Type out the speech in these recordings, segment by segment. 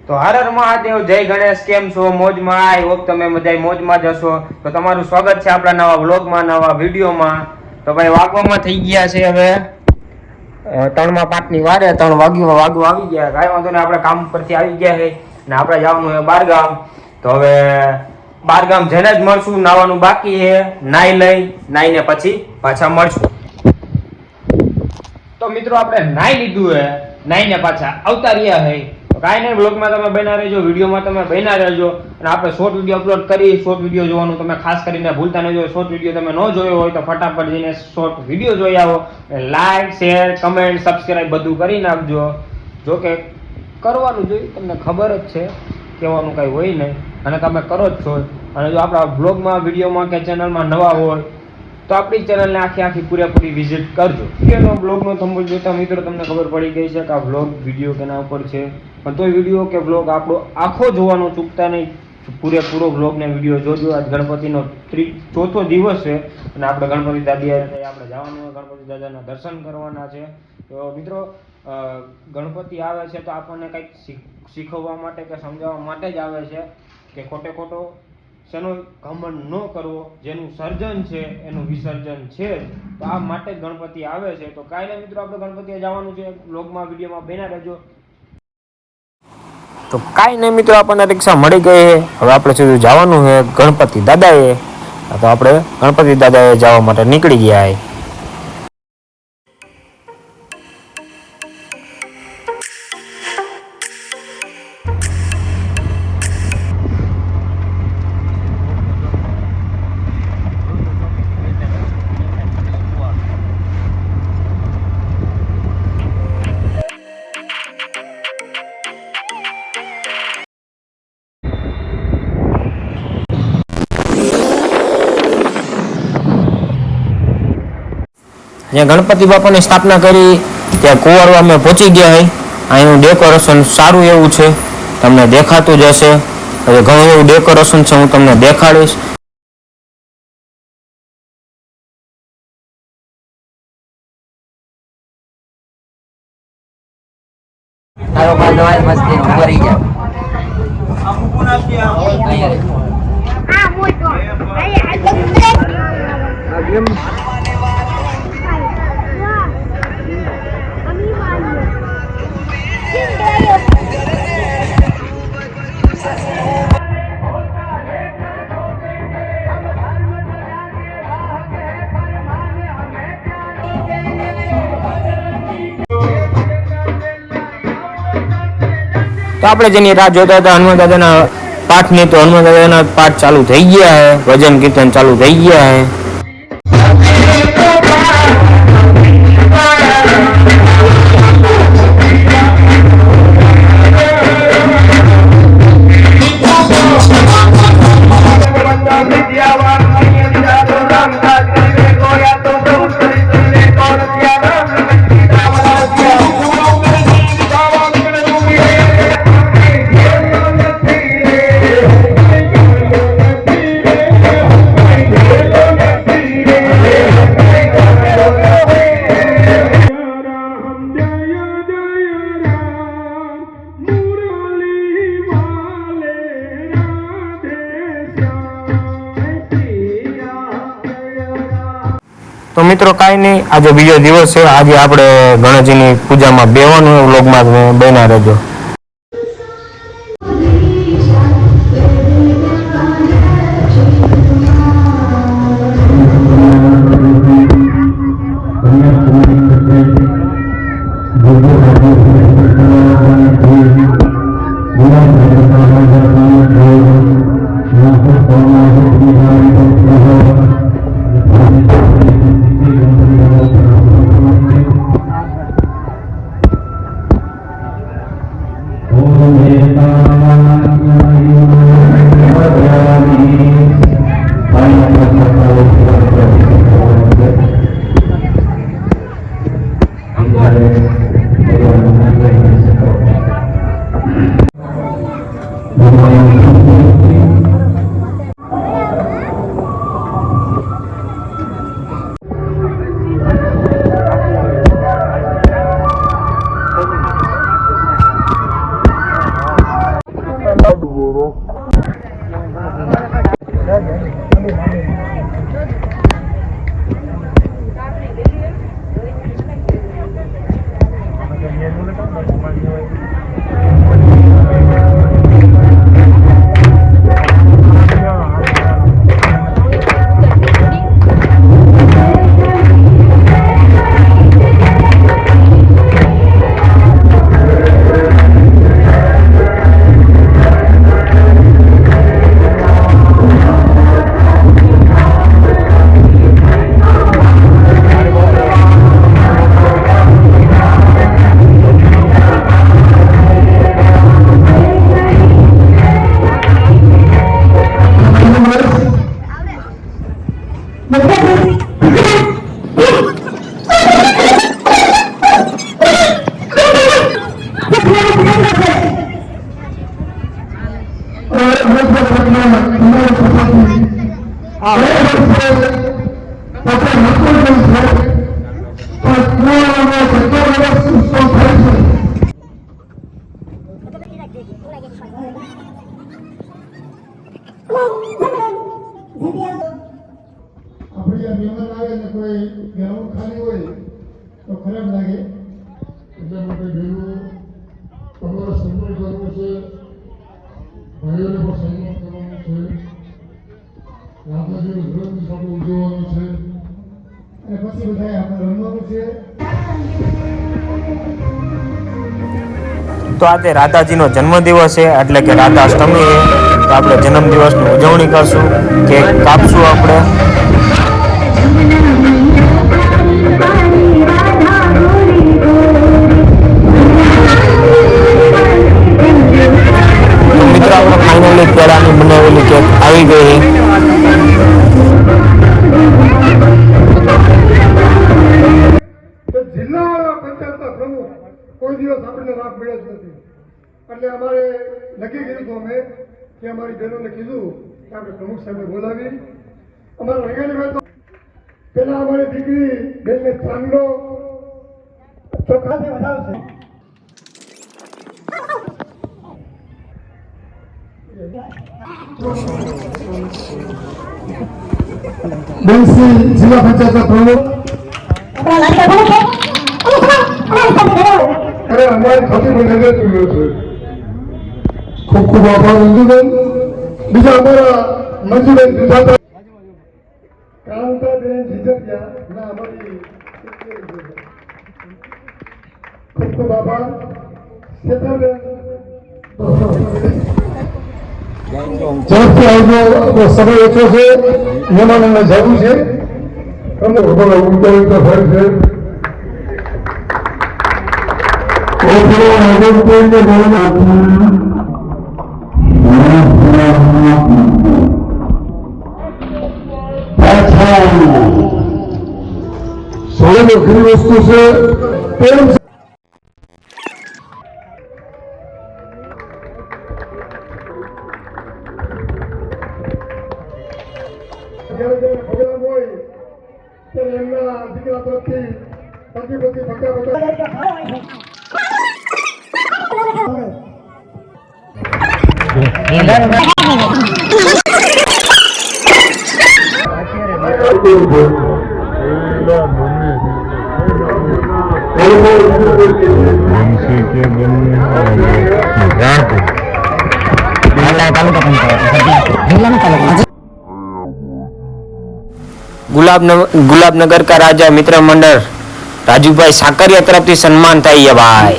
તો હર હર મહાદેવ, જય ગણેશ. કેમ છો? મોજમાં? આઈ હોપ તમે બધા મોજમાં જ હશો. તો તમારું સ્વાગત છે આપણા નવા વ્લોગમાં, નવા વિડીયોમાં. તો ભાઈ વાગવામાં થઈ ગયા છે હવે 3:05 વારે, 3 વાગવા આવી ગયા. કાંઈ વાંધો નહીં, આપણે કામ પરથી આવી ગયા છે ને આપણે જવાનું છે બારગામ. તો હવે બારગામ જઈને જ મળશું. નાવાનું બાકી છે, નાઈને પછી પાછા મળશું. તો મિત્રો આપણે નાઈ લીધું હે, નાઈને પાછા આવતા રહ્યા હે. તો કાંઈ નહીં, બ્લોગમાં તમે બન્યા રહેજો, વિડીયોમાં તમે બન્યા રહેજો. અને આપણે શોર્ટ વિડીયો અપલોડ કરી, શોર્ટ વિડીયો જોવાનું તમે ખાસ કરીને ભૂલતા નહીં. જો શોર્ટ વિડીયો તમે ન જોયો હોય તો ફટાફટ જઈને શોર્ટ વિડીયો જોઈ આવો. લાઈક, શેર, કમેન્ટ, સબસ્ક્રાઈબ બધું કરી નાખજો. જો કે કરવાનું જોઈએ, તમને ખબર જ છે, કહેવાનું કાંઈ હોય નહીં અને તમે કરો જ છો. અને જો આપણા બ્લોગમાં, વિડીયોમાં કે ચેનલમાં નવા હોય તો આપણી ચેનલને આખી પૂરેપૂરી વિઝિટ કરજો. એનો બ્લોગનો થંબનેલ જોતા મિત્રો તમને ખબર પડી ગઈ છે કે આ બ્લોગ વિડીયો કેના ઉપર છે. પણ તોય વિડીયો કે બ્લોગ આપણો આખો જોવાનું ચૂકતા નહીં. પૂરેપૂરો બ્લોગ ને વિડીયો જોજો. આજ ગણપતિનો 4થો દિવસ છે અને આપણે ગણપતિ દાદી આપણે જવાનું હોય, ગણપતિ દાદાના દર્શન કરવાના છે. તો મિત્રો ગણપતિ આવે છે તો આપણને કંઈક શીખવવા માટે કે સમજાવવા માટે જ આવે છે કે ખોટો શેનો ઘમંડ ન કરવો. જેનું સર્જન છે એનું વિસર્જન છે. તો આ માટે જ ગણપતિ આવે છે. તો કાંઈ નહીં મિત્રો, આપણે ગણપતિએ જવાનું છે. બ્લોગમાં, વિડીયોમાં બન્યા રહેજો. તો કાંઈ નહીં મિત્રો, આપણને રિક્ષા મળી ગઈ. હવે આપણે સીધું જવાનું છે ગણપતિ દાદાએ. તો આપણે ગણપતિ દાદાએ જવા માટે નીકળી ગયા. જ્યાં ગણપતિ બાપાની સ્થાપના કરી ત્યાં કુંવરવા અમે પહોંચી ગયા. અહીંનું ડેકોરેશન સારું એવું છે, તમને દેખાતું જ હશે. હવે ઘણું એવું ડેકોરેશન છે, હું તમને દેખાડીશ. તો આપણે જેની રાહ જોતા હતા હનુમાન દાદાના પાઠની, તો હનુમાન દાદાના પાઠ ચાલુ થઈ ગયા છે, ભજન કીર્તન ચાલુ થઈ ગયા છે. તો મિત્રો કાંઈ નહીં, આજે બીજો દિવસ છે. આજે આપણે ગણેશજીની પૂજામાં બેવાનું વ્લોગમાં બન્યા રહેજો. મહેમાન આવે ને કોઈ ગ્રાઉન્ડ ખાલી હોય તો ખરાબ લાગે એટલા માટે ભેગું તમારો સન્માન કરવો છે, ભાઈઓને પણ સન્માન કરવાનું છે, રાધાજીનું જન્મદિવસ આપણે ઉજવવાનું છે અને પછી બધા આપણે રમવાનું છે. તો આજે રાધાજીનો જન્મદિવસ છે એટલે કે રાધાષ્ટમી છે, તો આપણે જન્મદિવસની ઉજવણી કરશું, કેક કાપશું આપણે. તો મિત્રો આપણે ફાઇનલી પેડાની બનાવેલી કેક આવી ગઈ. જિલ્લા પંચાયતના પ્રમુખ કોઈ દિવસ આપણને લાભ મળ્યા જ નથી, એટલે અમારે નક્કી કર્યું હતું અમે કે અમારી બહેનોને કીધું કે આપણે પ્રમુખ સાહેબને બોલાવી અમારા રંગાની વાત. પેલા અમારી દીકરી બેનને ચાંદલો ચોખાથી વધારશે. બેનશ્રી જિલ્લા પંચાયતના પ્રમુખ અરે અમારી ખોટી નજર જોયો છે. ખૂબ ખૂબ આભાર મંજુબેન. બીજા અમારા મંજુબેન સુધાતા કાંતાબેન જીજરિયા ના અમારી ખૂબ ખૂબ આભાર. શેતાબેન ઝડપથી આવજો, સમય ઓછો છે, મહેમાનોને જવું છે. પ્રમુખ ઉત્તર ફરી છે. સૌને ઘણી વસ્તુ છે પ્રેમ. જ્યારે પ્રોગ્રામ હોય ત્યારે એમના દીકરા તરફથી પતિ गुलाबनगर का राजा मित्र मंडल राजू भाई साकरिया तरफ से सम्मान था ये भाई.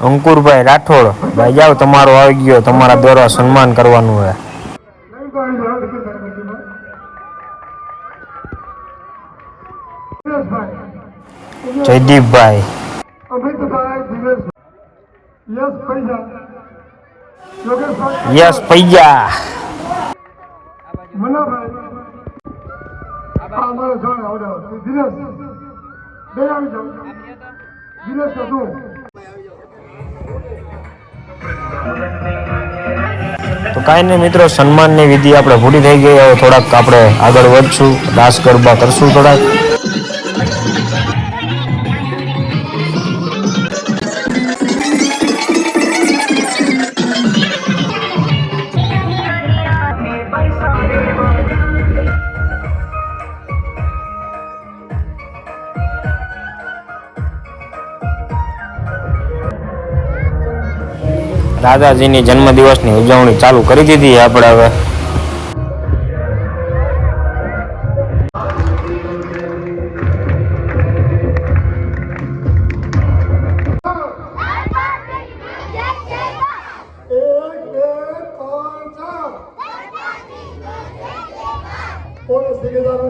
અંકુરભાઈ રાઠોડ ભાઈ જાઓ, તમારો આવી ગયો, તમારા દ્વારા સન્માન કરવાનું છે. જયદીપભાઈ, યસ પૈયા, તો કાંઈ નહીં મિત્રો, સન્માનની વિધિ આપણે પૂરી થઈ ગઈ. હવે થોડાક આપણે આગળ વધશું, રાસ ગરબા કરશું થોડાક. રાધાજીની જન્મદિવસની ઉજવણી ચાલુ કરી દીધી આપણે હવે.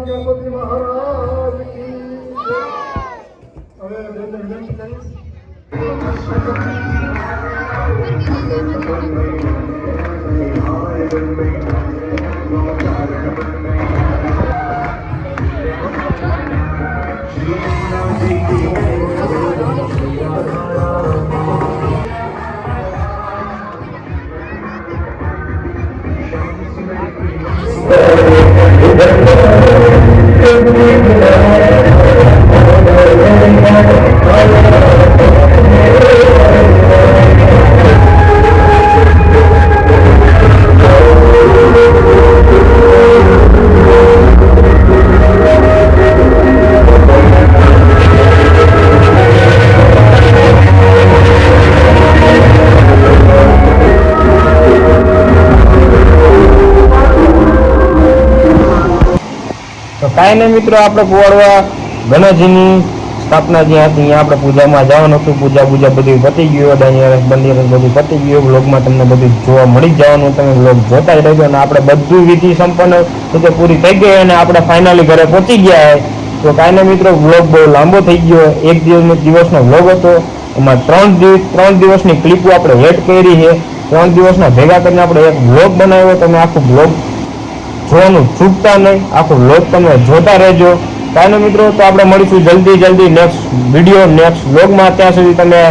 ગણપતિ મહારાજ કી હવે બેનને વિનંતી કરીશ. તો કાંઈ નહીં મિત્રો, આપણે કુવાડવા ગણેશજીની સ્થાપના જ્યાં હતી ત્યાં આપણે પૂજામાં જવાનું હતું. પૂજા બધું પતી ગયું, દાનિયારસ બંદિયારસ બધું પતી ગયું. બ્લોગમાં તમને બધું જોવા મળી જ જવાનું, તમે બ્લોગ જોતા જ રહેજો. અને આપણે બધું વિધિ સંપન્ન રીતે પૂરી થઈ ગઈ અને આપણે ફાઇનલી ઘરે પહોંચી ગયા. તો કાંઈ નહીં મિત્રો, બ્લોગ બહુ લાંબો થઈ ગયો. એક દિવસનો બ્લોગ હતો, એમાં 3 દિવસની ક્લિપો આપણે એડ કરી છે. 3 દિવસના ભેગા કરીને આપણે એક બ્લોગ બનાવ્યો. તમે આખું બ્લોગ જોવાનું ચૂકતા નહીં, આખું બ્લોગ તમે જોતા રહેજો. કાંઈ મિત્રો, તો આપણે મળીશું જલ્દી નેક્સ્ટ વિડીયો, નેક્સ્ટ બ્લોગમાં. ત્યાં સુધી તમે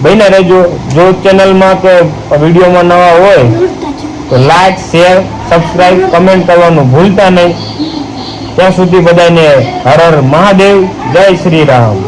બન્યા રહેજો. જો ચેનલમાં કે વિડીયોમાં નવા હોય તો લાઈક, શેર, સબસ્ક્રાઇબ, કમેન્ટ કરવાનું ભૂલતા નહીં. ત્યાં સુધી બધાને હર હર મહાદેવ, જય શ્રી રામ.